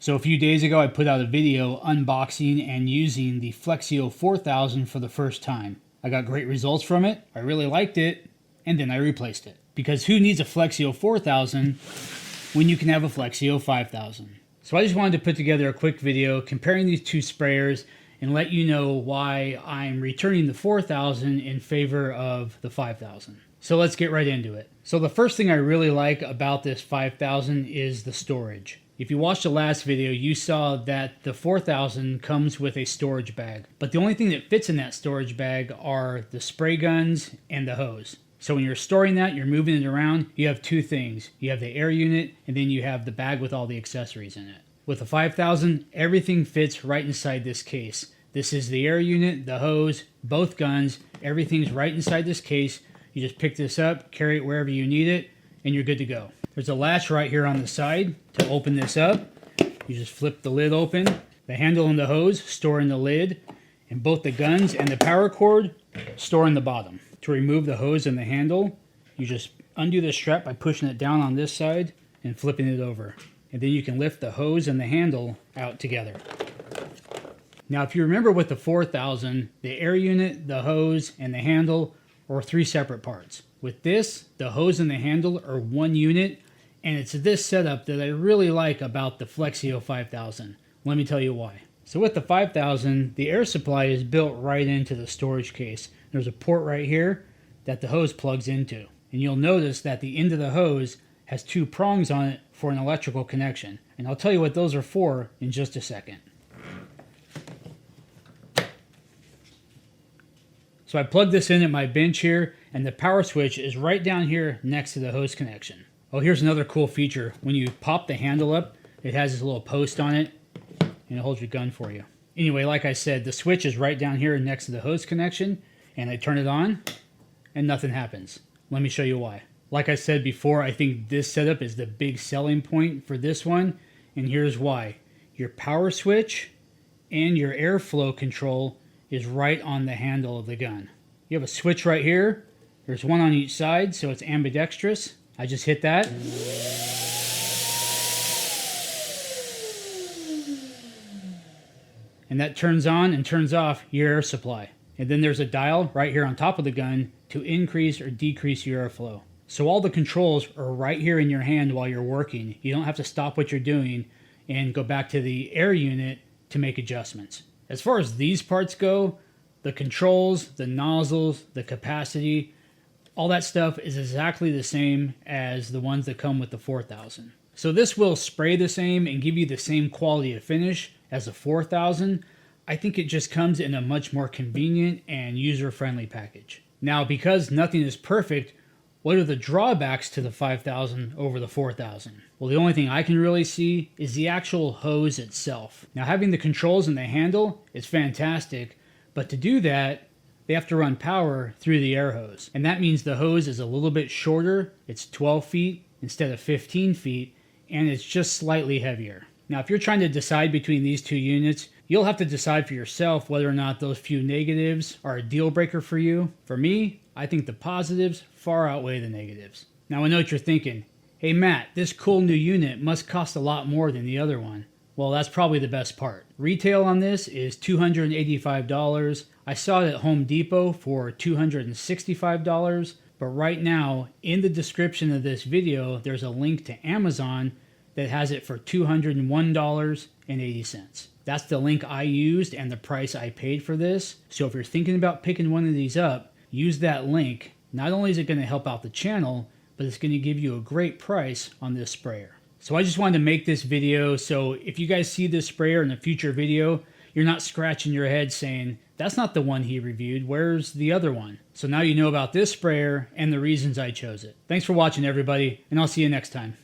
So a few days ago I put out a video unboxing and using the Flexio 4000 for the first time. I got great results from it, I really liked it, and then I replaced it. Because who needs a Flexio 4000 when you can have a Flexio 5000? So I just wanted to put together a quick video comparing these two sprayers and let you know why I'm returning the 4000 in favor of the 5000. So let's get right into it. So the first thing I really like about this 5000 is the storage. If you watched the last video, you saw that the 4000 comes with a storage bag. But the only thing that fits in that storage bag are the spray guns and the hose. So when you're storing that, you're moving it around, you have two things. You have the air unit, and then you have the bag with all the accessories in it. With the 5000, everything fits right inside this case. This is the air unit, the hose, both guns, everything's right inside this case. You just pick this up, carry it wherever you need it, and you're good to go. There's a latch right here on the side to open this up. You just flip the lid open. The handle and the hose store in the lid, and both the guns and the power cord store in the bottom. To remove the hose and the handle, you just undo the strap by pushing it down on this side and flipping it over. And then you can lift the hose and the handle out together. Now, if you remember with the 4000, the air unit, the hose, and the handle are three separate parts. With this, the hose and the handle are one unit, and it's this setup that I really like about the Flexio 5000. Let me tell you why. So with the 5000, the air supply is built right into the storage case. There's a port right here that the hose plugs into. And you'll notice that the end of the hose has two prongs on it for an electrical connection. And I'll tell you what those are for in just a second. So I plugged this in at my bench here, and the power switch is right down here next to the hose connection. Oh, here's another cool feature. When you pop the handle up, it has this little post on it, and it holds your gun for you. Anyway, like I said, the switch is right down here next to the hose connection, and I turn it on, and nothing happens. Let me show you why. Like I said before, I think this setup is the big selling point for this one, and here's why. Your power switch and your airflow control is right on the handle of the gun. You have a switch right here. There's one on each side, so it's ambidextrous. I just hit that. And that turns on and turns off your air supply. And then there's a dial right here on top of the gun to increase or decrease your airflow. So all the controls are right here in your hand while you're working. You don't have to stop what you're doing and go back to the air unit to make adjustments. As far as these parts go, the controls, the nozzles, the capacity, all that stuff is exactly the same as the ones that come with the 4000. So this will spray the same and give you the same quality of finish as the 4000. I think it just comes in a much more convenient and user-friendly package. Now, because nothing is perfect, what are the drawbacks to the 5000 over the 4000? Well, the only thing I can really see is the actual hose itself. Now, having the controls and the handle is fantastic, but to do that, they have to run power through the air hose. And that means the hose is a little bit shorter. It's 12 feet instead of 15 feet, and it's just slightly heavier. Now, if you're trying to decide between these two units, you'll have to decide for yourself whether or not those few negatives are a deal breaker for you. For me, I think the positives far outweigh the negatives. Now, I know what you're thinking. Hey Matt, this cool new unit must cost a lot more than the other one. Well, that's probably the best part. Retail on this is $285. I saw it at Home Depot for $265, but right now, in the description of this video, there's a link to Amazon that has it for $201.80. That's the link I used and the price I paid for this. So if you're thinking about picking one of these up, use that link. Not only is it going to help out the channel, but it's going to give you a great price on this sprayer. So I just wanted to make this video so if you guys see this sprayer in a future video, you're not scratching your head saying, that's not the one he reviewed, where's the other one? So now you know about this sprayer and the reasons I chose it. Thanks for watching everybody, and I'll see you next time.